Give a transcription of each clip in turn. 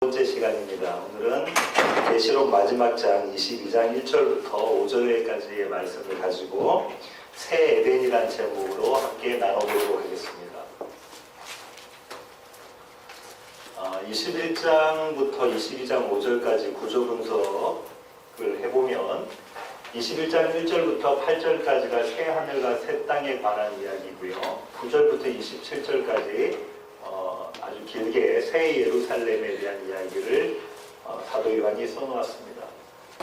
번째 시간입니다. 오늘은 계시록 마지막 장 22장 1절부터 5절까지의 말씀을 가지고 새 에덴이라는 제목으로 함께 나눠보도록 하겠습니다. 21장부터 22장 5절까지 구조 분석을 해보면 21장 1절부터 8절까지가 새 하늘과 새 땅에 관한 이야기고요. 9절부터 27절까지 아주 길게 새 예루살렘에 대한 이야기를 사도 요한이 써놓았습니다.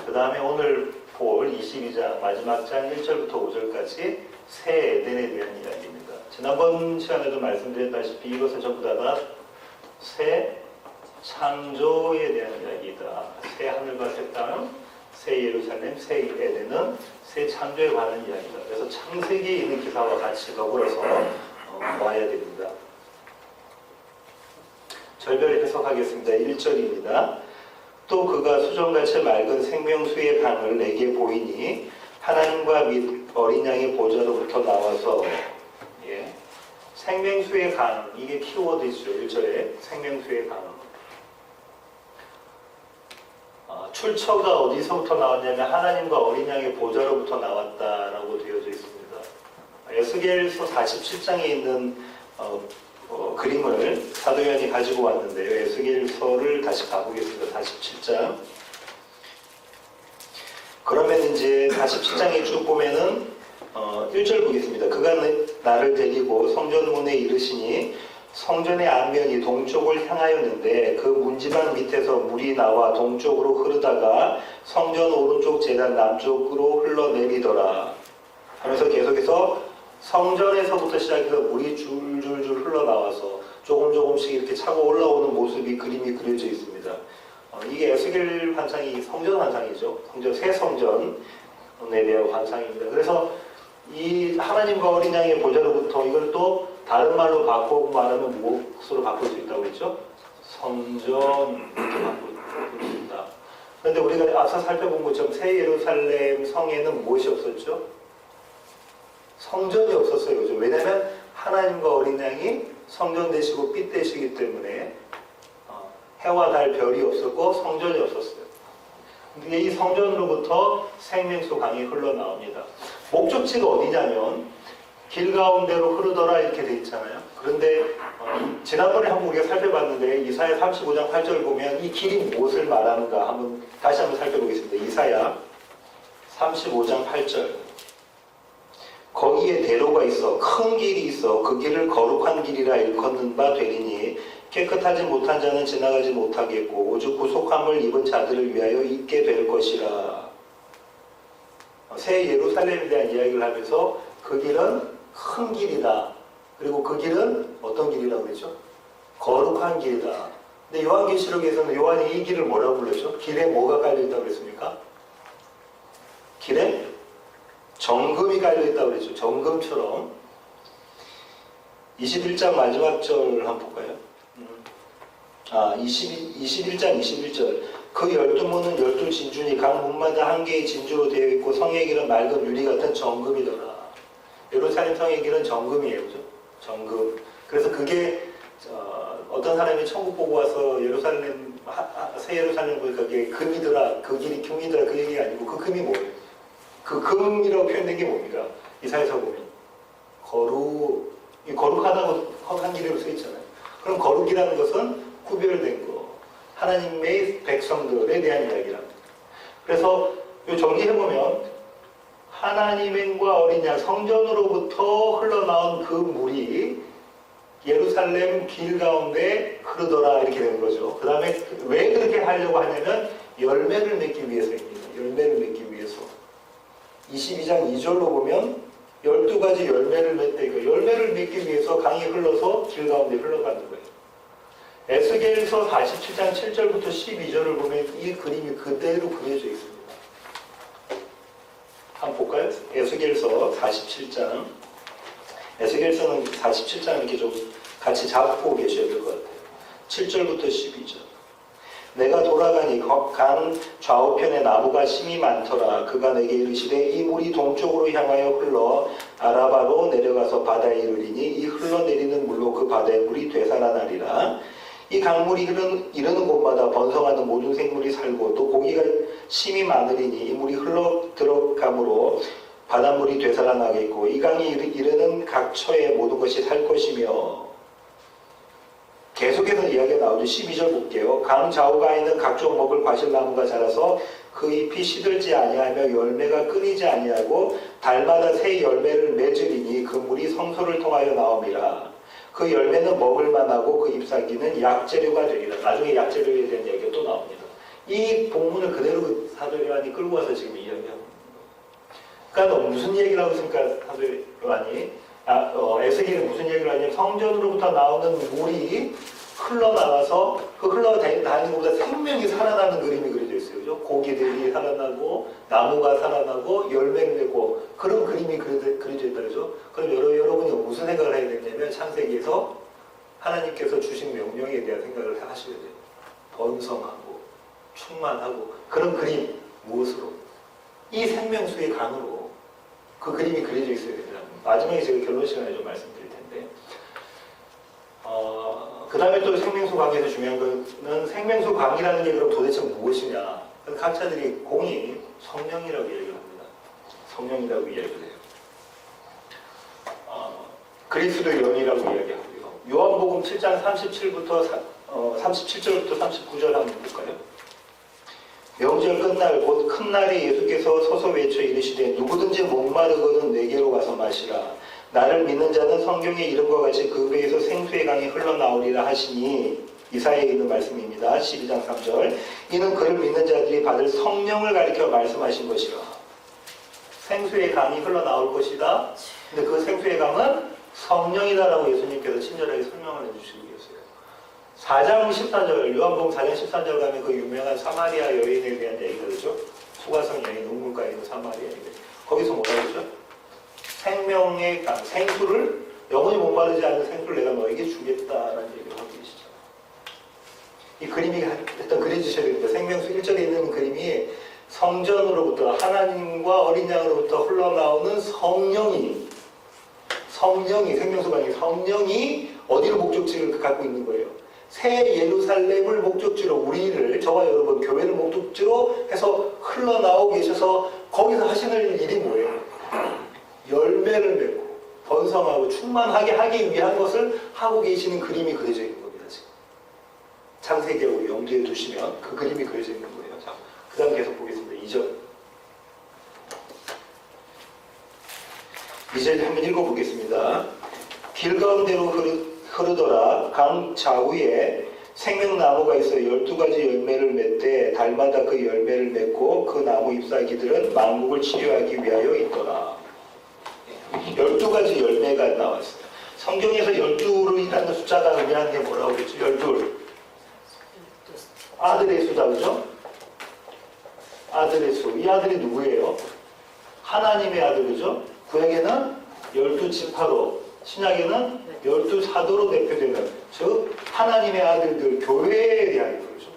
그 다음에 오늘 볼 22장 마지막 장 1절부터 5절까지 새 에덴에 대한 이야기입니다. 지난번 시간에도 말씀드렸다시피 이것은 전부 다 새 창조에 대한 이야기다. 새 하늘과 새 땅, 새 예루살렘, 새 에덴은 새 창조에 관한 이야기다. 그래서 창세기에 있는 기사와 같이 더불어서 봐야 됩니다. 절별히 해석하겠습니다. 1절입니다. 또 그가 수정같이 맑은 생명수의 강을 내게 보이니 하나님과 및 어린 양의 보좌로부터 나와서 생명수의 강, 이게 키워드이죠. 1절에 생명수의 강. 출처가 어디서부터 나왔냐면 하나님과 어린 양의 보좌로부터 나왔다라고 되어져 있습니다. 에스겔서 47장에 있는 그림을 사도 요한이 가지고 왔는데요. 에스겔서를 다시 가보겠습니다. 47장. 그러면 이제 47장에 쭉 보면은 1절 보겠습니다. 그가 나를 데리고 성전문에 이르시니 성전의 앞면이 동쪽을 향하였는데 그 문지방 밑에서 물이 나와 동쪽으로 흐르다가 성전 오른쪽 제단 남쪽으로 흘러내리더라 하면서 계속해서 성전에서부터 시작해서 물이 줄줄줄 흘러나와서 조금씩 이렇게 차고 올라오는 모습이 그림이 그려져 있습니다. 이게 에스겔 환상이 성전 환상이죠. 새 성전에 대한 환상입니다. 그래서 이 하나님과 어린 양의 보좌로부터 이걸 또 다른 말로 바꾸고 말하면 무엇으로 바꿀 수 있다고 했죠? 성전 이렇게 바꿀 수 있다. 그런데 우리가 앞서 살펴본 것처럼 새 예루살렘 성에는 무엇이 없었죠? 성전이 없었어요. 그죠? 왜냐하면 하나님과 어린 양이 성전 되시고 빛 되시기 때문에 해와 달 별이 없었고 성전이 없었어요. 근데 이 성전으로부터 생명수 강이 흘러나옵니다. 목적지가 어디냐면 길 가운데로 흐르더라 이렇게 돼 있잖아요. 그런데 지난번에 한번 우리가 살펴봤는데 이사야 35장 8절 보면 이 길이 무엇을 말하는가 한번 다시 한번 살펴보겠습니다. 이사야 35장 8절. 거기에 대로가 있어 큰 길이 있어 그 길을 거룩한 길이라 일컫는 바 되리니 깨끗하지 못한 자는 지나가지 못하겠고 오직 구속함을 입은 자들을 위하여 있게 될 것이라. 새 예루살렘에 대한 이야기를 하면서 그 길은 큰 길이다. 그리고 그 길은 어떤 길이라고 그랬죠? 거룩한 길이다. 근데 요한계시록에서는 요한이 이 길을 뭐라고 불렀죠? 길에 뭐가 깔려있다고 그랬습니까? 길에 정금이 깔려있다고 그랬죠. 정금처럼. 21장 마지막 절 한번 볼까요? 21장 21절. 그 12문은 12진주니 각 문마다 한 개의 진주로 되어 있고 성의 길은 맑은 유리 같은 정금이더라. 예루살렘 성의 길은 정금이에요. 그죠? 정금. 그래서 그게 어떤 사람이 천국 보고 와서 예루살렘 새 예루살렘 보니까 그게 금이더라. 그 길이 금이더라. 그 얘기가 아니고 그 금이 뭐예요? 그 금이라고 표현된 게 뭡니까? 이사야서 보면 거룩하다고 한 길이라고 써 있잖아요. 그럼 거룩이라는 것은 구별된 거, 하나님의 백성들에 대한 이야기랍니다. 그래서 정리해보면 하나님과 어린 양 성전으로부터 흘러나온 그 물이 예루살렘 길 가운데 흐르더라 이렇게 되는 거죠. 그 다음에 왜 그렇게 하려고 하냐면 열매를 맺기 위해서입니다. 열매를 맺기 위해서. 22장 2절로 보면 12가지 열매를 맺다니까 열매를 맺기 위해서 강이 흘러서 길 가운데 흘러가는 거예요. 에스겔서 47장 7절부터 12절을 보면 이 그림이 그대로 그려져 있습니다. 한번 볼까요? 에스겔서 47장. 에스겔서는 47장 이렇게 좀 같이 잡고 계셔야 될 것 같아요. 7절부터 12절. 내가 돌아가니 강 좌우편에 나무가 심이 많더라. 그가 내게 이르시되 이 물이 동쪽으로 향하여 흘러 아라바로 내려가서 바다에 이르리니 이 흘러내리는 물로 그 바다의 물이 되살아나리라. 이 강물이 이르는 곳마다 번성하는 모든 생물이 살고 또 고기가 심이 많으리니 이 물이 흘러 들어감으로 바닷물이 되살아나겠고 이 강이 이르는 각 처의 모든 것이 살 것이며 계속해서 이야기가 나오죠. 12절 볼게요. 강 좌우가에는 각종 먹을 과실나무가 자라서 그 잎이 시들지 아니하며 열매가 끊이지 아니하고 달마다 새 열매를 맺으리니 그 물이 성소를 통하여 나옵니다. 그 열매는 먹을 만하고 그 잎사귀는 약재료가 되리라. 나중에 약재료에 대한 얘기가 또 나옵니다. 이 본문을 그대로 사도 요한이 끌고 와서 지금 이야기하고 있는 거예요. 그러니까 무슨 얘기를 하고 있습니까? 사도 요한이 에스겔은 무슨 얘기를 하냐면 성전으로부터 나오는 물이 흘러나가서 그 흘러다니는 것보다 생명이 살아나는 그림이 그려져 있어요. 그죠? 고기들이 살아나고 나무가 살아나고 열매를 내고 그런 그림이 그려져 있다. 그죠? 그럼 여러분이 무슨 생각을 해야 되냐면 창세기에서 하나님께서 주신 명령에 대한 생각을 하셔야 돼요. 번성하고 충만하고 그런 그림 무엇으로? 이 생명수의 강으로 그 그림이 그려져 있어야 됩니다. 마지막에 제가 결론 시간에 좀 말씀드릴 텐데 그 다음에 또 생명수 강에서 중요한 거는 생명수 강이라는 게 그럼 도대체 무엇이냐. 각자들이 공이 성령이라고 이야기를 합니다. 성령이라고 이야기를 해요. 그리스도의 영이라고 이야기하고요. 요한복음 7장 37절부터 39절 한번 볼까요? 명절 끝날 곧 큰 날에 예수께서 서서 외쳐 이르시되 누구든지 목마르거든 내게로 가서 마시라. 나를 믿는 자는 성경에 이른 것 같이 그 배에서 생수의 강이 흘러나오리라 하시니 이사야에 있는 말씀입니다. 12장 3절 이는 그를 믿는 자들이 받을 성령을 가리켜 말씀하신 것이라. 생수의 강이 흘러나올 것이다. 근데 그 생수의 강은 성령이다라고 예수님께서 친절하게 설명을 해주시고 계세요. 4장 14절 요한복음 4장 14절 가면 그 유명한 사마리아 여인에 대한 얘기가 그렇죠. 수가성 여인 우물가에 있는 사마리아 여인 거기서 뭐라 그러죠? 생명의 강, 생수를 영원히 목마르지 않는 생수를 내가 너에게 주겠다라는 얘기를 하고 계시죠. 이 그림이 일단 그려주셔야 됩니다. 생명수 1절에 있는 그림이 성전으로부터 하나님과 어린 양으로부터 흘러나오는 성령이 생명수가 아니라 성령이 어디로 목적지를 갖고 있는 거예요? 새 예루살렘을 목적지로 우리를 저와 여러분 교회를 목적지로 해서 흘러나오고 계셔서 거기서 하시는 일이 뭐예요? 열매를 맺고 번성하고 충만하게 하기 위한 것을 하고 계시는 그림이 그려져 있는 겁니다. 지금 창세기하고 염두에 두시면 그 그림이 그려져 있는 거예요. 자, 그 다음 계속 보겠습니다. 2절 2절 한번 읽어보겠습니다. 길 가운데로 흐르더라. 강 좌우에 생명나무가 있어 12가지 열매를 맺되 달마다 그 열매를 맺고 그 나무 잎사귀들은 만국을 치료하기 위하여 있더라. 12가지 열매가 나왔어요. 성경에서 12이라는 숫자가 의미하는 게 뭐라고 그랬죠? 12. 아들의 수다, 그죠? 아들의 수. 이 아들이 누구예요? 하나님의 아들, 그죠? 구약에는 12지파로, 신약에는 12사도로 대표되는, 즉, 하나님의 아들들, 교회에 대한 거죠.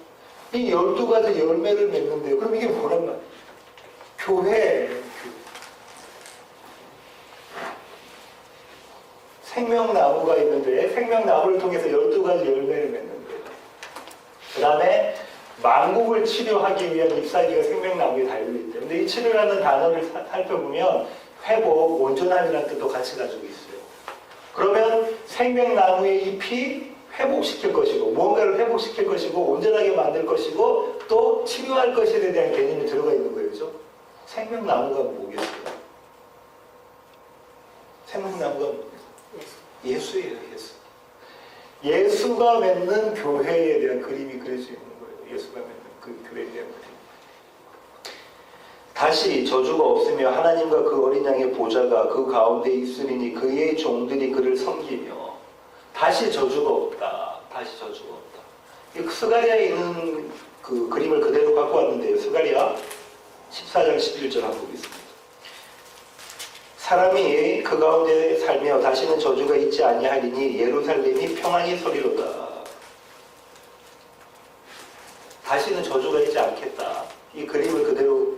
이 12가지 열매를 맺는데요. 그럼 이게 뭐란 말이에요? 교회. 생명나무가 있는데 생명나무를 통해서 12가지 열매를 맺는 거예요. 그 다음에 만국을 치료하기 위한 잎사귀가 생명나무에 달려있대요. 근데 이 치료라는 단어를 살펴보면 회복, 온전함이라는 뜻도 같이 가지고 있어요. 그러면 생명나무의 잎이 회복시킬 것이고 무언가를 회복시킬 것이고 온전하게 만들 것이고 또 치료할 것에 대한 개념이 들어가 있는 거예요. 그렇죠? 생명나무가 뭐겠어요? 생명나무가 뭐겠어요? 예수예요, 예수. 예수가 맺는 교회에 대한 그림이 그려져 있는 거예요. 예수가 맺는 그 교회에 대한 그림. 다시 저주가 없으며 하나님과 그 어린 양의 보좌가 그 가운데 있으리니 그의 종들이 그를 섬기며 다시 저주가 없다. 다시 저주가 없다. 스가랴에 있는 그 그림을 그대로 갖고 왔는데요. 스가랴 14장 11절 한번 보겠습니다. 사람이 그 가운데 살며 다시는 저주가 있지 아니하리니 예루살렘이 평안히 서리로다. 다시는 저주가 있지 않겠다. 이 그림을 그대로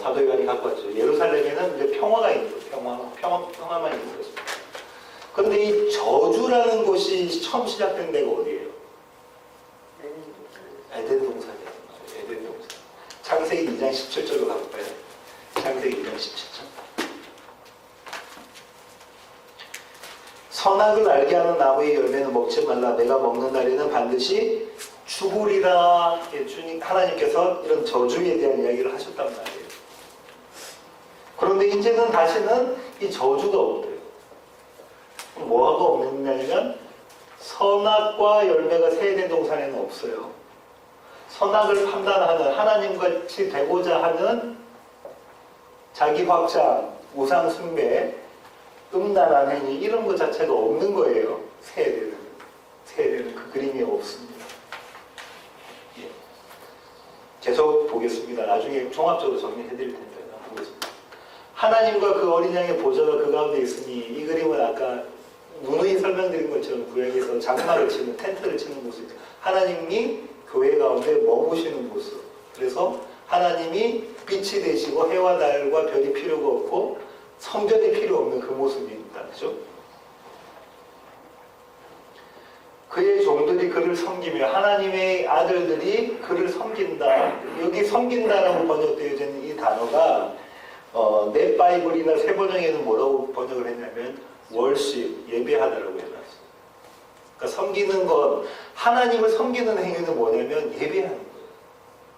사도 요한이 갖고 왔죠. 예루살렘에는 이제 평화가 있는 거죠. 평화만 있는 것입니다. 그런데 이 저주라는 것이 처음 시작된 데가 어디예요? 에덴 동산이란 말이에요. 에덴 동산. 창세기 2장 17절로 가볼까요? 창세기 2장 17절. 선악을 알게 하는 나무의 열매는 먹지 말라. 내가 먹는 날에는 반드시 죽으리라. 주님 하나님께서 이런 저주에 대한 이야기를 하셨단 말이에요. 그런데 이제는 다시는 이 저주가 없대요. 뭐가 없느냐면 선악과 열매가 세에덴 동산에는 없어요. 선악을 판단하는 하나님같이 되고자 하는 자기 확장, 우상 숭배, 음란한 행위 이런 것 자체가 없는 거예요. 세에덴은 그 그림이 없습니다. 예. 계속 보겠습니다. 나중에 종합적으로 정리해드릴 텐데 보겠습니다. 하나님과 그 어린 양의 보좌가 그 가운데 있으니 이 그림은 아까 누누이 설명드린 것처럼 구약에서 장막을 치는 텐트를 치는 모습, 하나님이 교회 가운데 머무시는 모습. 그래서 하나님이 빛이 되시고 해와 달과 별이 필요가 없고 성전이 필요 없는 그 모습입니다. 그죠? 그의 종들이 그를 섬기며 하나님의 아들들이 그를 섬긴다. 여기 섬긴다라고 번역되어져 있는 이 단어가 내 바이블이나 새 번역에는 뭐라고 번역을 했냐면 월십, 예배하다라고 해놨어요. 그러니까 섬기는 건, 하나님을 섬기는 행위는 뭐냐면 예배하는 거예요.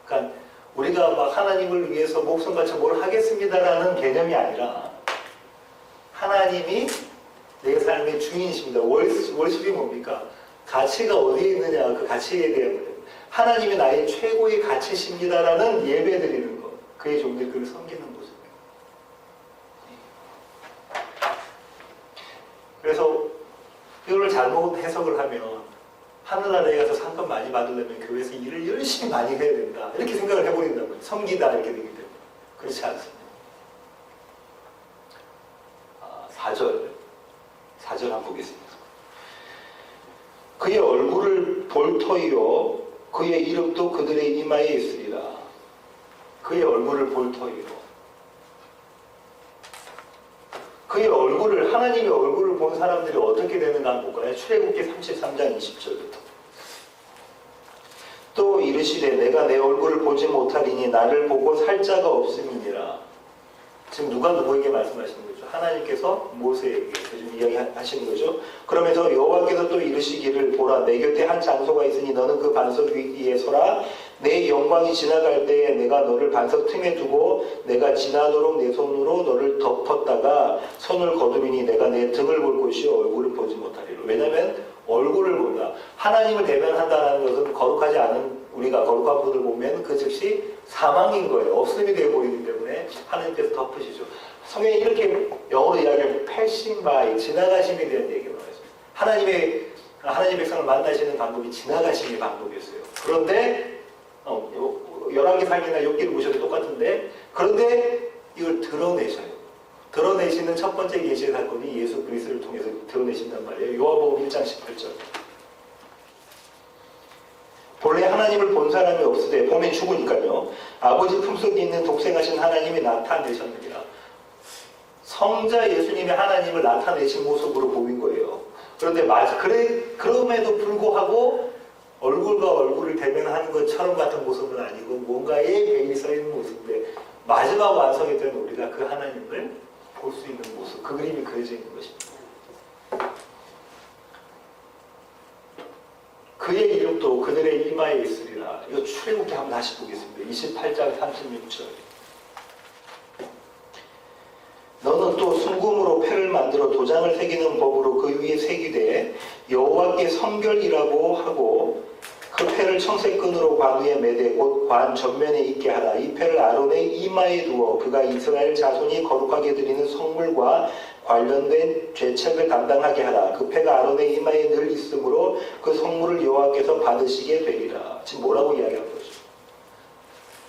그러니까 우리가 막 하나님을 위해서 목숨 바쳐 뭘 하겠습니다라는 개념이 아니라 하나님이 내 삶의 주인이십니다. 월십이 뭡니까? 가치가 어디에 있느냐, 그 가치에 대한 거예요. 하나님이 나의 최고의 가치십니다라는 예배 드리는 것. 그의 종들이 그를 섬기는 모습이에요. 그래서 이걸 잘못 해석을 하면 하늘나라에 가서 상권 많이 받으려면 교회에서 일을 열심히 많이 해야 된다. 이렇게 생각을 해버린다는 거예요. 섬기다 이렇게 되기 때문에. 그렇지 않습니다. 4절 한번 보겠습니다. 그의 얼굴을 볼 터이요 그의 이름도 그들의 이마에 있으리라. 그의 얼굴을 볼 터이요. 그의 얼굴을, 하나님의 얼굴을 본 사람들이 어떻게 되는가 한번 볼까요? 출애굽기 33장 20절부터. 또 이르시되 내가 내 얼굴을 보지 못하리니 나를 보고 살 자가 없음이니라. 지금 누가 누구에게 말씀하시는 거죠? 하나님께서 모세에게 지금 이야기하시는 거죠. 그러면서 여호와께서 또 이르시기를 보라 내 곁에 한 장소가 있으니 너는 그 반석 위에 서라. 내 영광이 지나갈 때에 내가 너를 반석 틈에 두고 내가 지나도록 내 손으로 너를 덮었다가 손을 거두리니 내가 내 등을 볼 것이요 얼굴을 보지 못하리라. 왜냐하면 얼굴을 본다. 하나님을 대면한다는 것은 거룩하지 않은 우리가 거룩한 분을 보면 그 즉시 사망인 거예요. 없음이 되어버리기 때문에 하나님께서 덮으시죠. 성경에 이렇게 영어로 이야기하면 passing by, 지나가심에 대한 얘기가 나와요. 하나님의 백성을 만나시는 방법이 지나가심의 방법이었어요. 그런데 11개 상이나 6개를 보셔도 똑같은데 그런데 이걸 드러내셔요. 드러내시는 첫 번째 계시의 사건이 예수 그리스도를 통해서 드러내신단 말이에요. 요한복음 1장 18절. 본래 하나님을 본 사람이 없으되 보면 죽으니까요. 아버지 품속에 있는 독생하신 하나님이 나타내셨느니라. 성자 예수님이 하나님을 나타내신 모습으로 보인 거예요. 그런데 그럼에도 불구하고 얼굴과 얼굴을 대면하는 것처럼 같은 모습은 아니고 뭔가에 배이 서 있는 모습인데 마지막 완성이 된 우리가 그 하나님을 볼 수 있는 모습, 그 그림이 그려져 있는 것입니다. 그의 이름도 그들의 이마에 있으리라. 이거 출애굽기 한번 다시 보겠습니다. 28장 36절. 너는 또 순금으로 패를 만들어 도장을 새기는 법으로 그 위에 새기되 여호와께 성결이라고 하고 그 패를 청색끈으로 관 위에 매되 곧 관 전면에 있게 하라. 이 패를 아론의 이마에 두어 그가 이스라엘 자손이 거룩하게 드리는 성물과 관련된 죄책을 담당하게 하라. 그 패가 아론의 이마에 늘 있으므로 그 성물을 여호와께서 받으시게 되리라. 지금 뭐라고 이야기한 거죠?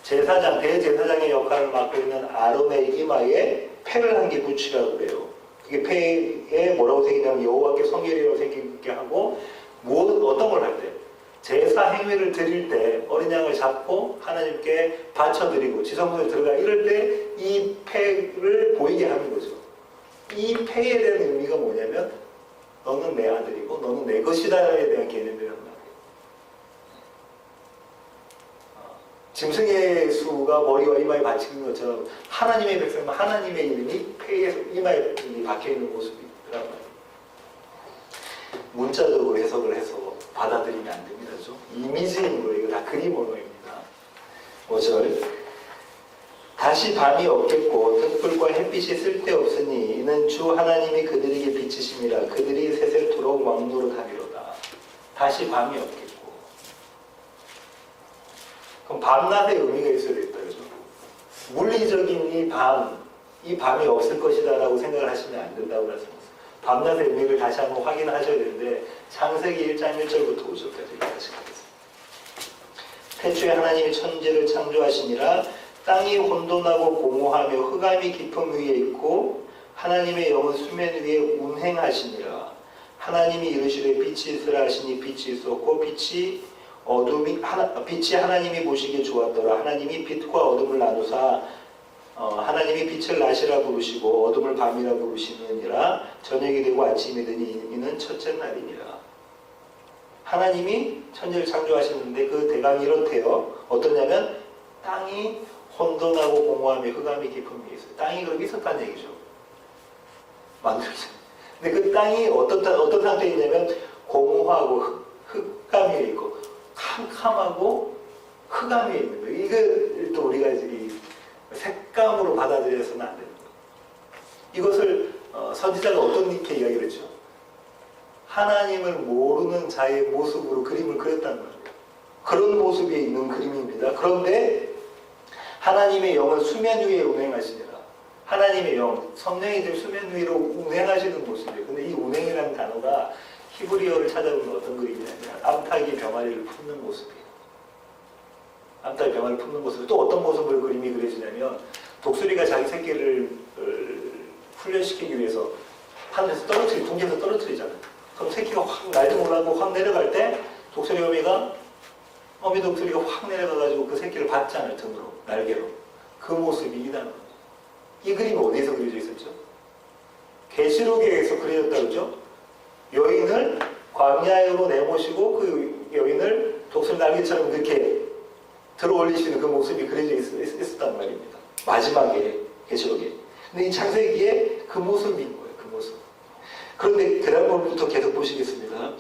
제사장, 대제사장의 역할을 맡고 있는 아론의 이마에 패를 한 개 붙이라고 그래요. 그게 패에 뭐라고 새기냐면 여호와께 성결이라고 새기게 하고 어떤 걸 할 때? 제사 행위를 드릴 때 어린 양을 잡고 하나님께 바쳐드리고 지성소에 들어가 이럴 때 이 패를 보이게 하는 거죠. 이 패에 대한 의미가 뭐냐면 너는 내 아들이고 너는 내 것이다에 대한 개념이란 말이에요. 짐승의 수가 머리와 이마에 받치는 것처럼 하나님의 백성은 하나님의 이름이 폐에 이마에 박혀있는 모습이 있더란 말이에요. 문자적으로 해석을 해서 받아들이면 안 됩니다. 좀 이미지인 거예요. 이거 다 그림 언어입니다. 5절 다시 밤이 없겠고 등불과 햇빛이 쓸데없으니 이는 주 하나님이 그들에게 비치심이라 그들이 세세토록 왕노릇하리로다. 다시 밤이 없겠고. 그럼 밤낮의 의미가 있어야 되겠다. 그죠? 물리적인 이 밤이 없을 것이다 라고 생각을 하시면 안 된다고 말씀하셨어요. 밤낮의 의미를 다시 한번 확인하셔야 되는데 창세기 1장 1절부터 5절까지 다시 가겠습니다. 태초에 하나님이 천지를 창조하시니라 땅이 혼돈하고 공허하며 흑암이 깊음 위에 있고 하나님의 영은 수면 위에 운행하시니라. 하나님이 이르시되 빛이 있으라 하시니 빛이 있었고 빛이 하나님이 보시기에 좋았더라. 하나님이 빛과 어둠을 나누사 하나님이 빛을 낮이라 부르시고 어둠을 밤이라 부르시느니라. 저녁이 되고 아침이 되니 이는 첫째 날이니라. 하나님이 천지를 창조하시는데 그 대강이 이렇대요. 어떠냐면 땅이 혼돈하고 공허하며 흑암이 깊은 위에 있어요. 땅이 그렇게 있었다는 얘기죠. 만들어져. 근데 그 땅이 어떤 상태에 있냐면 공허하고 흑암 위에 있고 캄캄하고 흑암 위에 있는 거예요. 이걸 또 우리가 이 색감으로 받아들여서는 안 되는 거예요. 이것을 선지자가 어떻게 이야기를 했죠? 하나님을 모르는 자의 모습으로 그림을 그렸다는 거예요. 그런 모습이 있는 그림입니다. 그런데 하나님의 영은 수면 위에 운행하시니라. 하나님의 영, 성령이들 수면 위로 운행하시는 모습이에요. 근데 이 운행이라는 단어가 히브리어를 찾아보면 어떤 그림이냐면 암탉이 병아리를 품는 모습이에요. 암탉이 병아리를 품는 모습. 또 어떤 모습을 그림이 그려지냐면 독수리가 자기 새끼를 훈련시키기 위해서 하늘에서 둥지에서 떨어뜨리잖아요. 그럼 새끼가 확 날도 올라가고 확 내려갈 때 독수리 어미 독수리가 확 내려가가지고 그 새끼를 받잖아요. 등으로, 날개로. 그 모습이 이 단어. 이 그림이 어디에서 그려져 있었죠? 계시록에서 그려졌다고 그러죠? 여인을 광야로 내모시고 그 여인을 독수리 날개처럼 이렇게 들어 올리시는 그 모습이 그려져 있었단 말입니다. 마지막에 계시록에. 근데 이 창세기에 그 모습인 거예요. 그 모습. 그런데 그 다음부터 계속 보시겠습니다.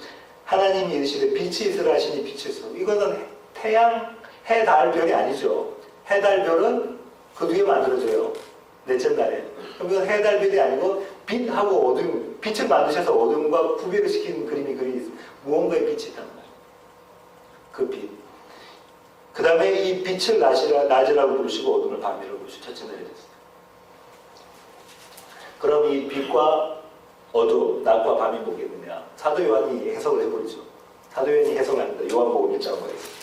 하나님이 이르시되 빛이 있으라 하시니 빛이 있어. 이거는 태양, 해, 달, 별이 아니죠. 해, 달, 별은 그 뒤에 만들어져요. 넷째 날에. 그럼 이건 해, 달, 별이 아니고 빛하고 어둠, 빛을 만드셔서 어둠과 구별을 시키는 그림이 있습니다. 무언가의 빛이 있단 말이에요. 그 빛. 그 다음에 이 빛을 낮이라고 부르시고 어둠을 밤이라고 부르시고 첫째 날이 됐어요. 그럼 이 빛과 어둠, 낮과 밤이 뭐겠느냐? 사도 요한이 해석을 해버리죠. 사도 요한이 해석을 합니다. 요한복음 1장으로 해서.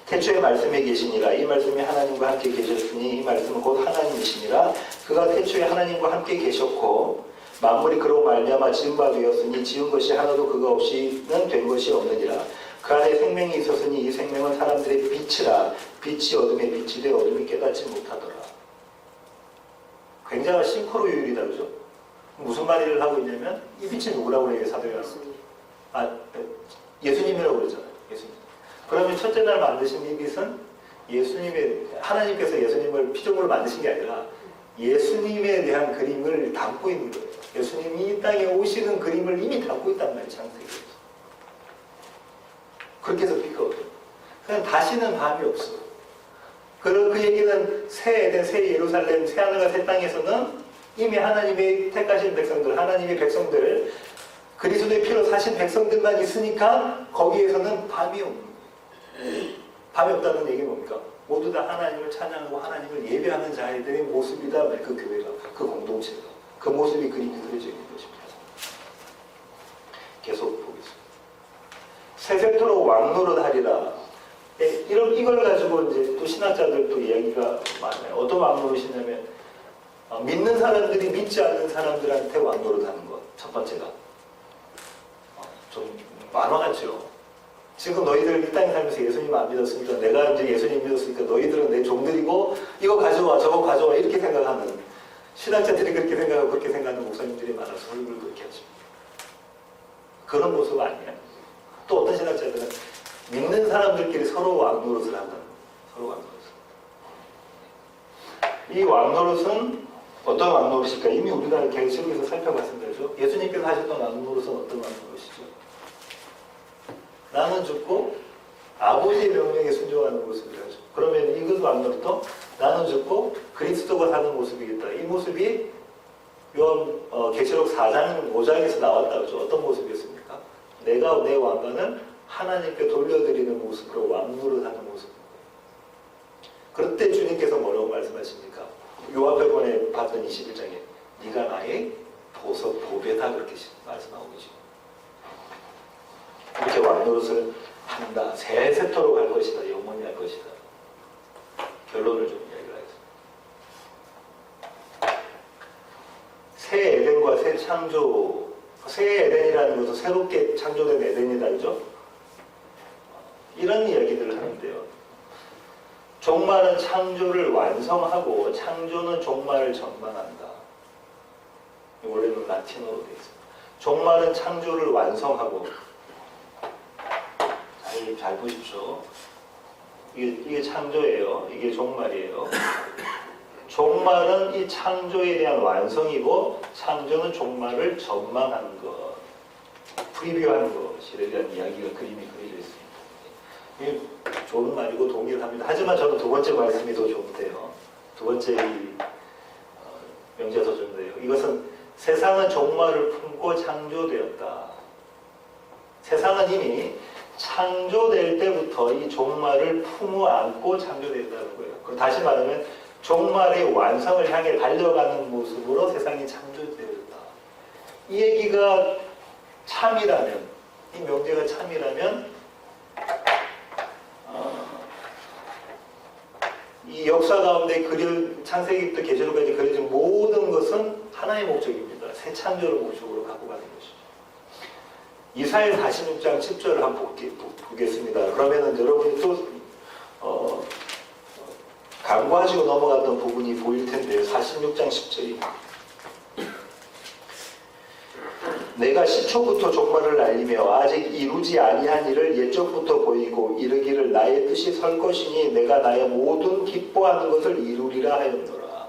태초에 말씀에 계시니라. 이 말씀이 하나님과 함께 계셨으니 이 말씀은 곧 하나님이시니라. 그가 태초에 하나님과 함께 계셨고 만물이 그로 말미암아 지은 바 되었으니 지은 것이 하나도 그가 없이는 된 것이 없느니라. 그 안에 생명이 있었으니 이 생명은 사람들의 빛이라. 빛이 어둠에 빛이 되 어둠이 깨닫지 못하더라. 굉장한 싱크로율이다. 그죠? 무슨 말을 하고 있냐면 이 빛이 누구라고 그래요? 사도요한은? 예수님이라고 그러잖아요. 예수님. 그러면 첫째 날 만드신 이 빛은 하나님께서 예수님을 피조물을 만드신 게 아니라 예수님에 대한 그림을 담고 있는 거예요. 예수님이 이 땅에 오시는 그림을 이미 담고 있단 말이에요. 창세기에서. 그렇게 해서 빛이 없어요. 그냥 다시는 밤이 없어요. 그 얘기는 새 에덴, 새 예루살렘, 새 하늘과 새 땅에서는 이미 하나님의 택하신 백성들, 하나님의 백성들, 그리스도의 피로 사신 백성들만 있으니까 거기에서는 밤이 없는 거예요. 밤이 없다는 얘기는 뭡니까? 모두 다 하나님을 찬양하고 하나님을 예배하는 자들의 모습이다. 그 교회가, 그 공동체가. 그 모습이 그림이 그려져 있는 것입니다. 계속 보겠습니다. 세세토록 왕노릇하리라. 이걸 가지고 이제 또 신학자들도 이야기가 많아요. 어떤 왕노릇이냐면 믿는 사람들이 믿지 않는 사람들한테 왕노릇하는 것. 첫 번째가 좀 만화 같죠. 지금 너희들 이 땅에 살면서 예수님 안 믿었으니까 내가 이제 예수님 믿었으니까 너희들은 내 종들이고 이거 가져와 저거 가져와 이렇게 생각하는 신학자들이 그렇게 생각하고 그렇게 생각하는 목사님들이 많아서 설교를 그렇게 하죠. 그런 모습 아니에요. 또 어떤 신학자들은 믿는 사람들끼리 서로 왕노릇을 한다는 거예요. 서로 왕노릇을. 이 왕노릇은 어떤 왕노릇일까? 이미 우리가 계시록에서 살펴봤습니다. 그렇죠? 예수님께서 하셨던 왕노릇은 어떤 왕노릇이죠? 나는 죽고 아버지의 명령에 순종하는 모습이라죠. 그러면 이것도 왕노릇도 나는 죽고 그리스도가 사는 모습이겠다. 이 모습이 계시록 4장 5장에서 나왔다. 그렇죠? 어떤 모습이었습니까? 내가 내 왕관을 하나님께 돌려드리는 모습으로 왕노릇하는 모습. 그럴 때 주님께서 뭐라고 말씀하십니까? 요한복음에 봤던 21장에 네가 나의 보석 보배다 그렇게 말씀하고 계시고 이렇게 왕노릇을 한다. 세세토록 할 것이다. 영원히 할 것이다. 결론을 좀 이야기를 하겠습니다. 새 에덴과 새 창조, 새 에덴이라는 것은 새롭게 창조된 에덴이다. 그죠? 이런 이야기들을 하는데요. 종말은 창조를 완성하고 창조는 종말을 전망한다. 원래는 라틴어로 되어 있습니다. 종말은 창조를 완성하고 잘 보십시오. 이게 창조예요. 이게 종말이에요. 종말은 이 창조에 대한 완성이고 창조는 종말을 전망하는 것, 프리뷰하는 것에 대한 이야기가 그림이 그려져 있습니다. 이게 좋은 말이고 동의를 합니다. 하지만 저는 두 번째 말씀이 더 좋은데요. 두 번째 명제가 더 좋은데요. 이것은 세상은 종말을 품고 창조되었다. 세상은 이미 창조될 때부터 이 종말을 품어 안고 창조된다는 거예요. 그럼 다시 말하면 종말의 완성을 향해 달려가는 모습으로 세상이 창조되었다. 이 얘기가 참이라면, 이 명제가 참이라면 이 역사 가운데 창세기부터 계시록까지 그려진 모든 것은 하나의 목적입니다. 새 창조를 목적으로 갖고 가는 것이죠. 이사야 46장 10절을 한번 보겠습니다. 그러면은 여러분이 또 간과하시고 넘어갔던 부분이 보일 텐데요. 46장 10절입니다. 내가 시초부터 종말을 알리며 아직 이루지 아니한 일을 옛적부터 보이고 이르기를 나의 뜻이 설 것이니 내가 나의 모든 기뻐하는 것을 이루리라 하였노라.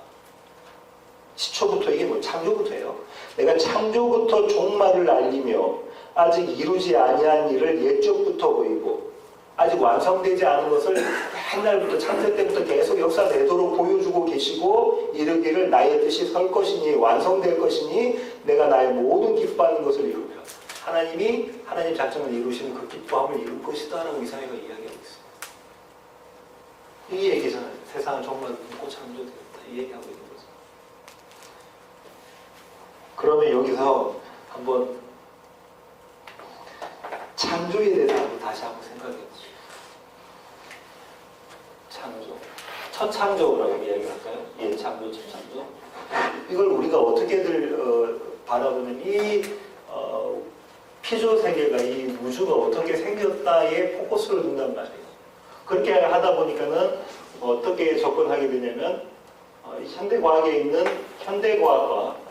시초부터 이게 뭐 창조부터예요. 내가 창조부터 종말을 알리며 아직 이루지 아니한 일을 옛적부터 보이고 아직 완성되지 않은 것을 옛날부터 창세 때부터 계속 역사내도록 보여주고 계시고 이르기를 나의 뜻이 설 것이니 완성될 것이니 내가 나의 모든 기뻐하는 것을 이루며 하나님이 하나님 작정을 이루시는 그 기뻐함을 이룰 것이다 라고 이사야가 이야기하고 있습니다. 이 얘기잖아요. 세상은 정말 곧 창조되었다. 이 얘기하고 있는 거죠. 그러면 여기서 한번 창조에 대해서 다시 한번 생각해 보죠. 창조. 첫 창조라고 이야기할까요? 예, 창조, 첫 창조. 이걸 우리가 어떻게들 바라보면 이 피조 세계가 이 우주가 어떻게 생겼다에 포커스를 둔단 말이에요. 그렇게 하다 보니까는 어떻게 접근하게 되냐면 현대과학에 있는 현대과학과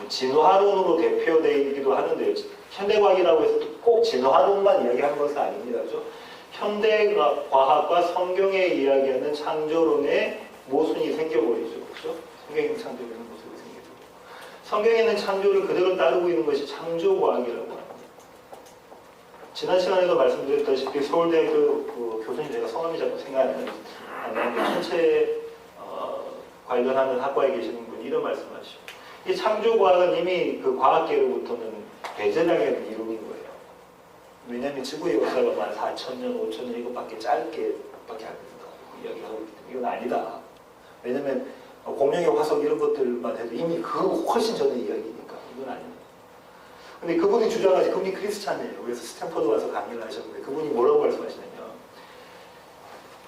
진화론으로 대표되기도 하는데요. 현대과학이라고 해서 꼭 진화론만 이야기하는 것은 아닙니다. 그렇죠? 현대과학과 성경에 이야기하는 창조론의 모순이 생겨버리죠. 그렇죠? 성경에는 창조론의 모습이 생기죠. 성경에는 창조를 그대로 따르고 있는 것이 창조과학이라고 합니다. 지난 시간에도 말씀드렸다시피 서울대학교 그 교수님 제가 성함이 자꾸 생각이 안 나는데 천체 관련하는 학과에 계시는 분이 이런 말씀하시죠. 이 창조과학은 이미 그 과학계로부터는 배제당한 이론인 거예요. 왜냐하면 지구의 역사가 14,000년, 5,000년 이것밖에 짧게밖에 안 된다. 이야기하고 있기 때문에 이건 아니다. 왜냐하면 공룡의 화석 이런 것들만 해도 이미 그 훨씬 전의 이야기니까 이건 아닙니다. 근데 그분이 주장하지, 그분이 크리스찬이에요. 그래서 스탠포드 와서 강의를 하셨는데 그분이 뭐라고 말씀하시냐면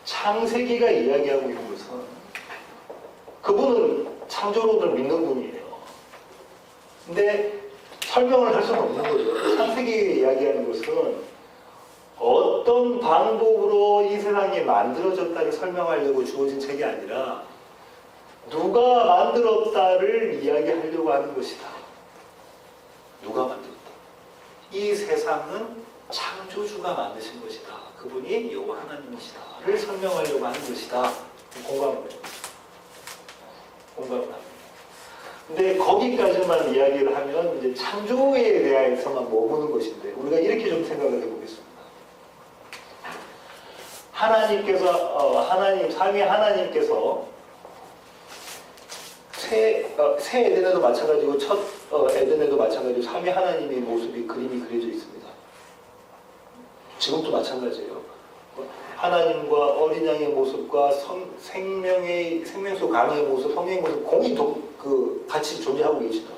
창세기가 이야기하고 있는 것은 그분은 창조론을 믿는 분이에요. 근데 설명을 할 수는 없는 거죠. 창세기 이야기하는 것은 어떤 방법으로 이 세상이 만들어졌다를 설명하려고 주어진 책이 아니라 누가 만들었다를 이야기하려고 하는 것이다. 누가 만들었다. 이 세상은 창조주가 만드신 것이다. 그분이 여호와 하나님이시다를 설명하려고 하는 것이다. 공감을 합니다. 공감을 합니다. 근데 거기까지만 이야기를 하면 이제 창조에 대해서만 머무는 것인데 우리가 이렇게 좀 생각을 해보겠습니다. 하나님께서 삼위 하나님께서 새 에덴에도 마찬가지고 첫 에덴에도 마찬가지고 삼위 하나님의 모습이 그림이 그려져 있습니다. 지금도 마찬가지예요. 하나님과 어린 양의 모습과 생명수 강의 모습, 성령의 모습 공이 같이 존재하고 계시다.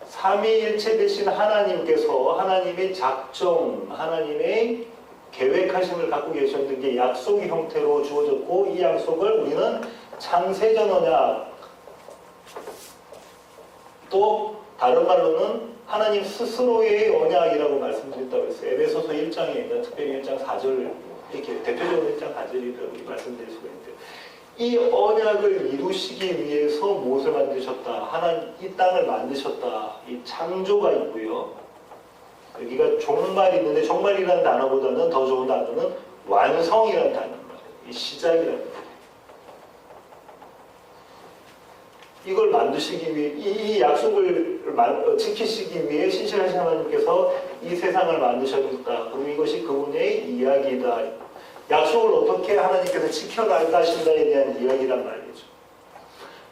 삼위일체 되신 하나님께서 하나님의 작정, 하나님의 계획하심을 갖고 계셨던 게 약속의 형태로 주어졌고 이 약속을 우리는 창세전 언약 또 다른 말로는 하나님 스스로의 언약이라고 말씀드렸다고 했어요. 에베소서 1장에 특별히 1장 4절 이렇게 대표적으로 1장 4절이라고 말씀드릴 수가 있는데 이 언약을 이루시기 위해서 무엇을 만드셨다? 하나님 이 땅을 만드셨다. 이 창조가 있고요. 여기가 종말이 있는데 종말이라는 단어보다는 더 좋은 단어는 완성이라는 단어입니다. 이 시작이라는 거예요. 이걸 만드시기 위해 이 약속을 지키시기 위해 신실하신 하나님께서 이 세상을 만드셨다. 그럼 이것이 그분의 이야기다. 약속을 어떻게 하나님께서 지켜나가신다에 대한 이야기란 말이죠.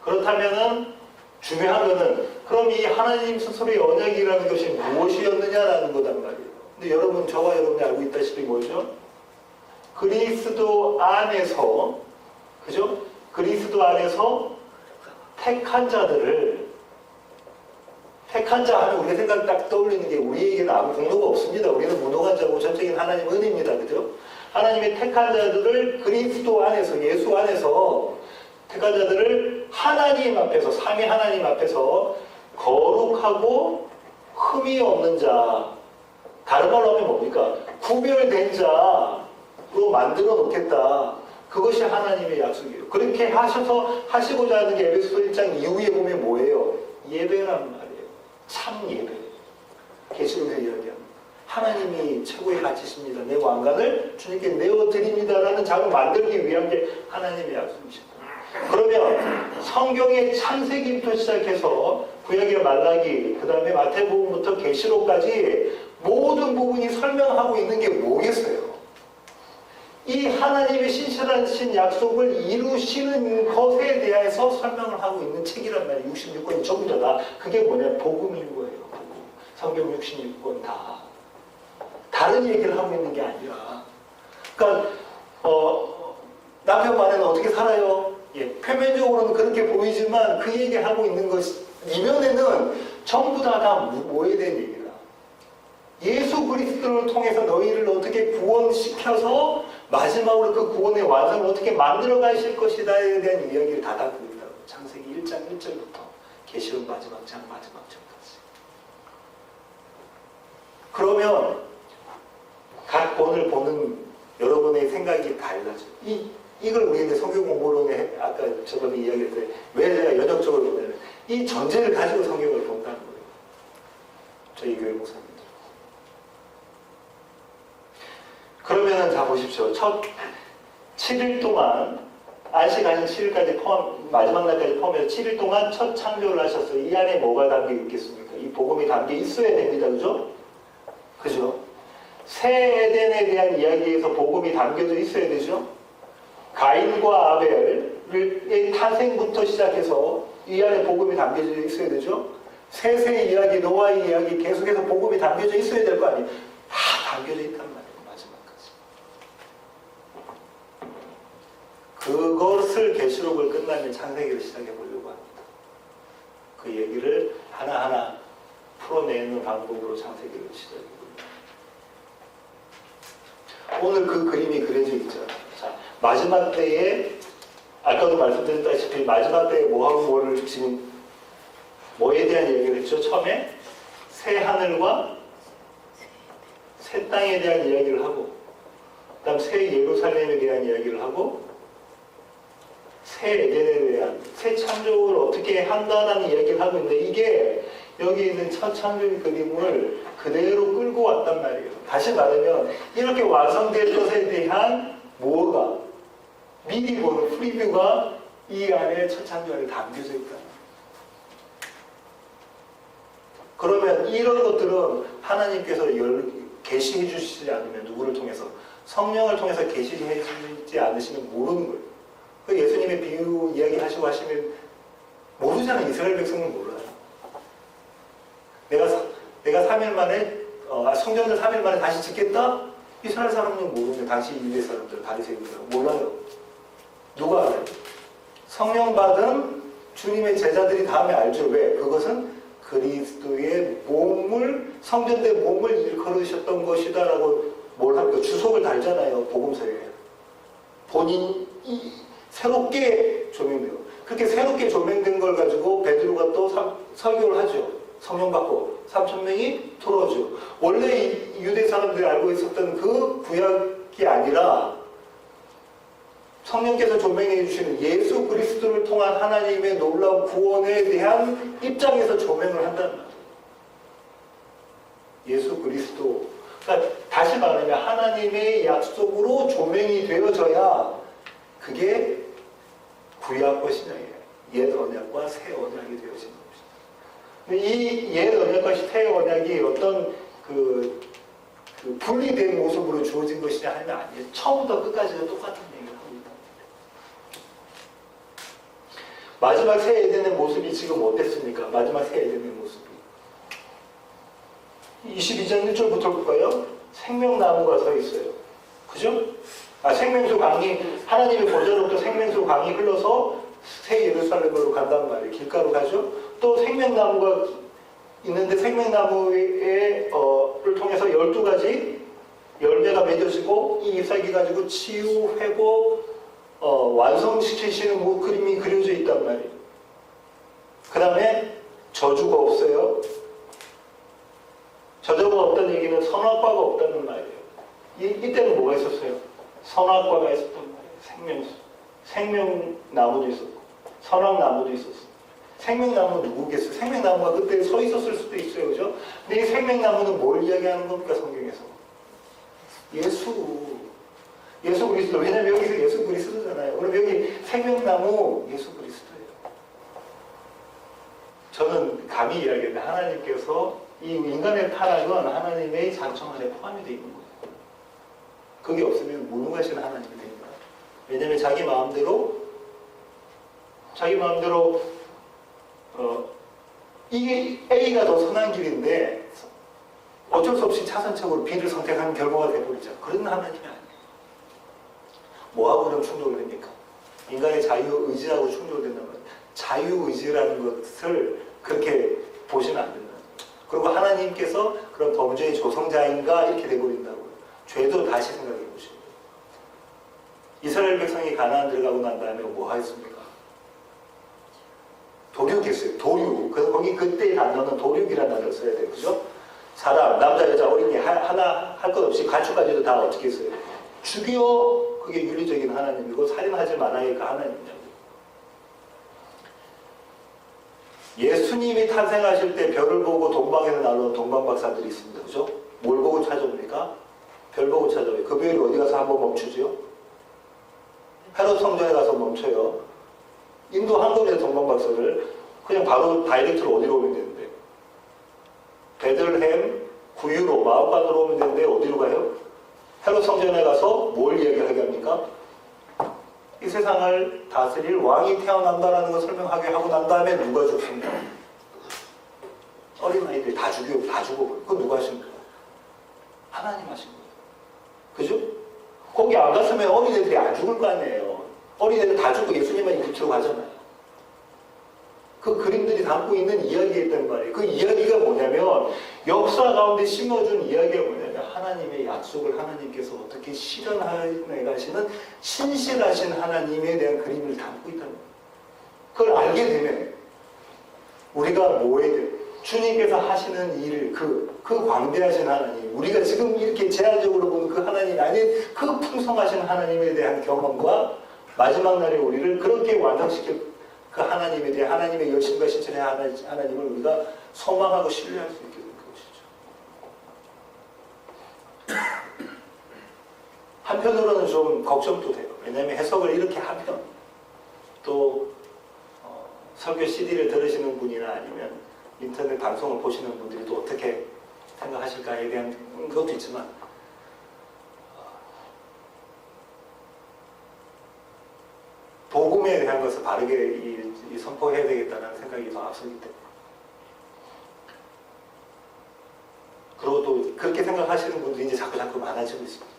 그렇다면은 중요한 것은 그럼 이 하나님 스스로의 언약이라는 것이 무엇이었느냐라는 거단 말이에요. 근데 여러분 저와 여러분이 알고 있다시피 뭐죠? 그리스도 안에서 그죠? 그리스도 안에서 택한 자들을 택한 자 하면 우리가 생각 딱 떠올리는 게 우리에게는 아무 공로가 없습니다. 우리는 무노한 자고 전적인 하나님 은혜입니다. 그죠? 하나님의 택한 자들을 그리스도 안에서 예수 안에서 택한 자들을 하나님 앞에서 삼위 하나님 앞에서 거룩하고 흠이 없는 자 다른 말로 하면 뭡니까? 구별된 자로 만들어 놓겠다. 그것이 하나님의 약속이에요. 그렇게 하시고자 하는 게 에베소서 1장 이후에 보면 뭐예요? 예배란 말이에요. 참 예배. 계시록에서 이야기합니다. 하나님이 최고의 가치십니다. 내 왕관을 주님께 내어드립니다라는 작을 만들기 위한 게 하나님의 약속이십니다. 그러면 성경의 창세기부터 시작해서 구약의 말라기, 그 다음에 마태복음부터 계시록까지 모든 부분이 설명하고 있는 게 뭐겠어요? 이 하나님의 신실하신 약속을 이루시는 것에 대해서 설명을 하고 있는 책이란 말이에요. 66권이 전부 다. 그게 뭐냐? 복음인 거예요. 복음. 성경 66권 다. 다른 얘기를 하고 있는 게 아니라. 그러니까 남편 만에는 어떻게 살아요? 예, 표면적으로는 그렇게 보이지만 그 얘기하고 있는 것 이면에는 전부 다 뭐에 대한 얘기다. 예수 그리스도를 통해서 너희를 어떻게 구원시켜서 마지막으로 그 구원의 완성을 어떻게 만들어 가실 것이다에 대한 이야기를 다 담고 있다고. 창세기 1장 1절부터 계시록 마지막 장 마지막 절까지. 그러면 각 본을 보는 여러분의 생각이 달라져. 이걸 우리가 성경 공부론에 아까 저번에 이야기했을 때 왜 제가 연역적으로 보냐면 이 전제를 가지고 성경을 본다는 거예요. 저희 교회 목사님들. 그러면은 자 보십시오. 첫 7일 동안 안식하신 7일까지 마지막 날까지 포함해서 7일 동안 첫 창조를 하셨어요. 이 안에 뭐가 담겨 있겠습니까? 이 복음이 담겨 있어야 됩니다. 그죠? 그죠? 새 에덴에 대한 이야기에서 복음이 담겨져 있어야 되죠? 가인과 아벨의 탄생부터 시작해서 이 안에 복음이 담겨져 있어야 되죠? 셋의 이야기, 노아의 이야기 계속해서 복음이 담겨져 있어야 될 거 아니에요? 다 담겨져 있단 말이에요. 그것을 계시록을 끝나면 창세기를 시작해 보려고 합니다. 그 얘기를 하나하나 풀어내는 방법으로 창세기를 시작해 보려고 합니다. 오늘 그 그림이 그려져 있죠. 자, 마지막 때에 아까도 말씀드렸다시피 마지막 때에 뭐하고 뭐를 지금 뭐에 대한 얘기를 했죠? 처음에 새 하늘과 새 땅에 대한 이야기를 하고 그 다음 새 예루살렘에 대한 이야기를 하고 새 에덴에 대한 새 창조를 어떻게 한다는 이야기를 하고 있는데 이게 여기 있는 첫 창조의 그림을 그대로 끌고 왔단 말이에요. 다시 말하면 이렇게 완성될 것에 대한 뭐가 미리 보는 프리뷰가 이 안에 첫 창조에 담겨져 있다. 그러면 이런 것들은 하나님께서 계시해 주시지 않으면 누구를 통해서? 성령을 통해서 계시해 주지 않으시면 모르는 거예요. 그 예수님의 비유 이야기 하시고 하시면 모르잖아요. 이스라엘 백성은 몰라요. 내가 3일 만에 성전을 3일 만에 다시 짓겠다? 이스라엘 사람은 모르는데 당시 유대 사람들, 바리새인들 몰라요. 누가 알아요? 성령 받은 주님의 제자들이 다음에 알죠. 왜? 그것은 그리스도의 몸을 성전대 몸을 일컬으셨던 것이다라고 뭘 합니까? 주석을 달잖아요. 복음서에. 본인이 새롭게 조명돼요. 그렇게 새롭게 조명된 걸 가지고 베드로가 또 설교를 하죠. 성령 받고 3,000명이 돌아오죠. 원래 유대 사람들이 알고 있었던 그 구약이 아니라 성령께서 조명해 주시는 예수 그리스도를 통한 하나님의 놀라운 구원에 대한 입장에서 조명을 한다는 말이에요. 예수 그리스도. 그러니까 다시 말하면 하나님의 약속으로 조명이 되어져야 그게 구약과 신약이에요. 옛 언약과 새 언약이 되어지는 것입니다. 이 옛 언약과 새 언약이 어떤 그 분리된 모습으로 주어진 것이냐 하면 아니에요. 처음부터 끝까지가 똑같은 얘기를 하고 있다. 마지막 새 에덴의 모습이 지금 어땠습니까? 마지막 새 에덴의 모습이 22장 1절부터 볼까요? 생명나무가 서 있어요. 그죠? 생명수 강이 하나님의 보좌로부터 생명수 강이 흘러서 새 예루살렘으로 간단 말이에요. 길가로 가죠. 또 생명나무가 있는데 생명나무를 통해서 12가지 열매가 맺어지고 이 잎사귀 가지고 치유, 회복, 완성시키시는 그림이 그려져 있단 말이에요. 그 다음에 저주가 없어요. 저주가 없다는 얘기는 선악과가 없다는 말이에요. 이때는 뭐가 있었어요? 선악과가 있었단 말이에요. 생명나무도 있었고 선악나무도 있었어요. 생명나무 누구겠어요? 생명나무가 그때 서 있었을 수도 있어요. 그죠? 근데 이 생명나무는 뭘 이야기하는 겁니까? 성경에서 예수 그리스도. 왜냐면 여기서 예수 그리스도잖아요. 그럼 여기 생명나무 예수 그리스도예요. 저는 감히 이야기했는데 하나님께서 이 인간의 타락은 하나님의 장청 안에 포함이 되어 있는 거예요. 그게 없으면 무능하신 하나님이 됩니다. 왜냐면 자기 마음대로 이게 A가 더 선한 길인데 어쩔 수 없이 차선책으로 B를 선택하는 결과가 되어버리죠. 그런 하나님이 아니에요. 뭐하고 그럼 충돌을 됩니까? 인간의 자유의지하고 충돌된다는 거예요. 자유의지라는 것을 그렇게 보시면 안 된다. 그리고 하나님께서 그런 범죄의 조성자인가 이렇게 돼버린다고요. 죄도 다시 생각해 보시고. 이스라엘 백성이 가나안 들어가고 난 다음에 뭐 하였습니까? 도륙했어요. 도륙. 그래서 거기 그때의 단어는 도륙이라는 단어를 써야 돼요. 그죠? 사람, 남자, 여자, 어린이 하나 할 것 없이 가축까지도 다 어떻게 했어요? 죽여. 그게 윤리적인 하나님이고 살인하지 말아야가 하나님이냐고. 예수님이 탄생하실 때 별을 보고 동방에서 날아온 동방박사들이 있습니다. 그죠? 뭘 보고 찾아옵니까? 별 보고 찾아와요. 그 별이 어디 가서 한번 멈추죠? 헤롯 성전에 가서 멈춰요. 인도 한국에서 동방박사를 그냥 바로 다이렉트로 어디로 오면 되는데 베들레헴 구유로 마음간으로 오면 되는데 어디로 가요? 헤롯 성전에 가서 뭘 이야기하게 합니까? 이 세상을 다스릴 왕이 태어난다라는 걸 설명하게 하고 난 다음에 누가 죽습니까? 어린아이들이 다 죽어. 그거 누가 하신 거예요? 하나님 하신 거예요. 그죠? 거기 안 갔으면 어린애들이 안 죽을 거 아니에요. 어린애들 다 죽고 예수님만 곁으로 가잖아요. 그 그림들이 담고 있는 이야기가 있단 말이에요. 그 이야기가 뭐냐면 역사 가운데 심어준 이야기가 뭐냐면 하나님의 약속을 하나님께서 어떻게 실현해 가시는 신실하신 하나님에 대한 그림을 담고 있다는 거예요. 그걸 알게 되면 우리가 뭐 해야 돼요? 주님께서 하시는 일을 그 광대하신 하나님, 우리가 지금 이렇게 제한적으로 보는 그 하나님이 아닌 그 풍성하신 하나님에 대한 경험과 마지막 날에 우리를 그렇게 완성시킬 그 하나님에 대해 하나님의 열심과 실천의 하나님을 우리가 소망하고 신뢰할 수 있게 될 것이죠. 한편으로는 좀 걱정도 돼요. 왜냐하면 해석을 이렇게 하면 또 설교 CD를 들으시는 분이나 아니면 인터넷 방송을 보시는 분들이 또 어떻게 생각하실까에 대한 것도 있지만 복음에 대한 것을 바르게 선포해야 되겠다는 생각이 더 앞서기 때문에 그리고 또 그렇게 생각하시는 분들이 이제 자꾸 많아지고 있습니다.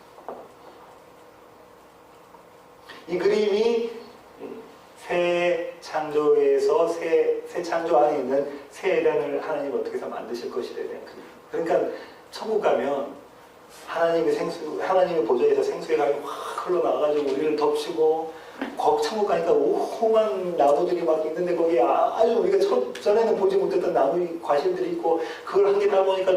이 그림이 새 창조에서 새 창조 안에 있는 새 에덴을 하나님 어떻게 해서 만드실 것이에 대한 그림. 그러니까 천국 가면 하나님의 보좌에서 생수의 강이 확 흘러나가가지고 우리를 덮치고 천국 가니까 오호만 나무들이 막 있는데 거기에 아주 우리가 전에는 보지 못했던 나무 과실들이 있고 그걸 한 개 따보니까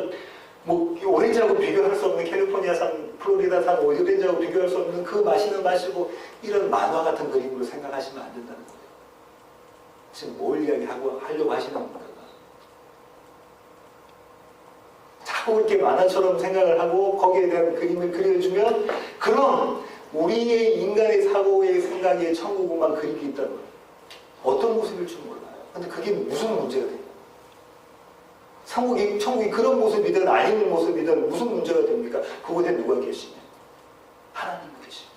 뭐 오렌지하고 비교할 수 없는 캘리포니아산, 플로리다산 오렌지하고 비교할 수 없는 그 맛있는 맛이고 이런 만화 같은 그림으로 생각하시면 안 된다는 거예요. 지금 뭘 이야기하려고 하시는 겁니까? 자꾸 이렇게 만화처럼 생각을 하고 거기에 대한 그림을 그려주면 그럼 우리의 인간의 사고의 생각에 천국만 그림이 있다는 거예요. 어떤 모습일 줄 몰라요. 근데 그게 무슨 문제가 돼요? 천국이 그런 모습이든 아닌 모습이든 무슨 문제가 됩니까? 그곳에 누가 계시냐? 하나님 계십니다.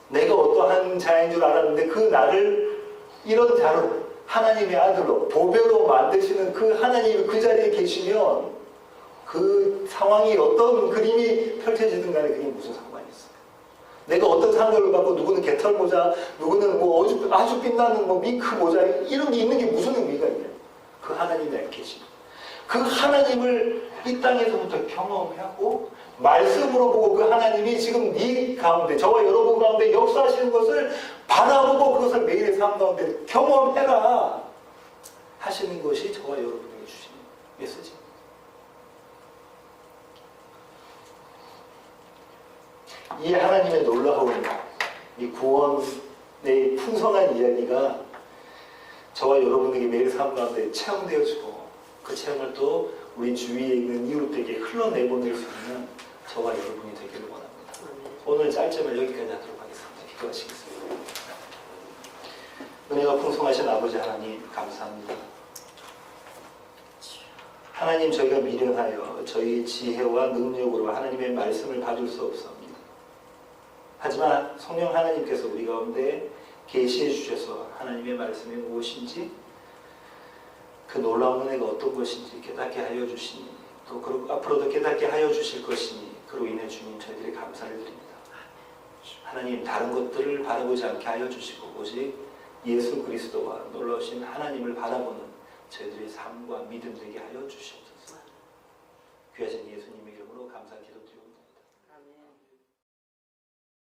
내가 어떠한 자인 줄 알았는데 그 나를 이런 자로 하나님의 아들로 보배로 만드시는 그 하나님이 그 자리에 계시면 그 상황이 어떤 그림이 펼쳐지든 간에 그게 무슨 상관이 있어요? 내가 어떤 상을 받고 누구는 개털 모자, 누구는 뭐 아주 빛나는 뭐 밍크 모자 이런 게 있는 게 무슨 의미가 있냐? 그 하나님이 안에 계십니다. 그 하나님을 이 땅에서부터 경험하고 말씀으로 보고 그 하나님이 지금 네 가운데 저와 여러분 가운데 역사하시는 것을 바라보고 그것을 매일의 삶 가운데 경험해라 하시는 것이 저와 여러분에게 주시는 메시지입니다. 이 하나님의 놀라운 이 구원의 풍성한 이야기가 저와 여러분에게 매일 삶 가운데 체험되어지고 그 체험을 또 우리 주위에 있는 이웃들에게 흘러내보낼 수 있는 저와 여러분이 되기를 원합니다. 오늘 짧지만 여기까지 하도록 하겠습니다. 기도하시겠습니다. 은혜가 풍성하신 아버지 하나님 감사합니다. 하나님 저희가 미련하여 저희 지혜와 능력으로 하나님의 말씀을 받을 수 없사옵니다. 하지만 성령 하나님께서 우리 가운데 계시해 주셔서 하나님의 말씀이 무엇인지 그 놀라운 은혜가 어떤 것인지 깨닫게 하여 주시니 또 앞으로도 깨닫게 하여 주실 것이니 그로 인해 주님 저희들이 감사를 드립니다. 하나님 다른 것들을 바라보지 않게 하여 주시고 오직 예수 그리스도와 놀라우신 하나님을 바라보는 저희들의 삶과 믿음 되게 하여 주시옵소서.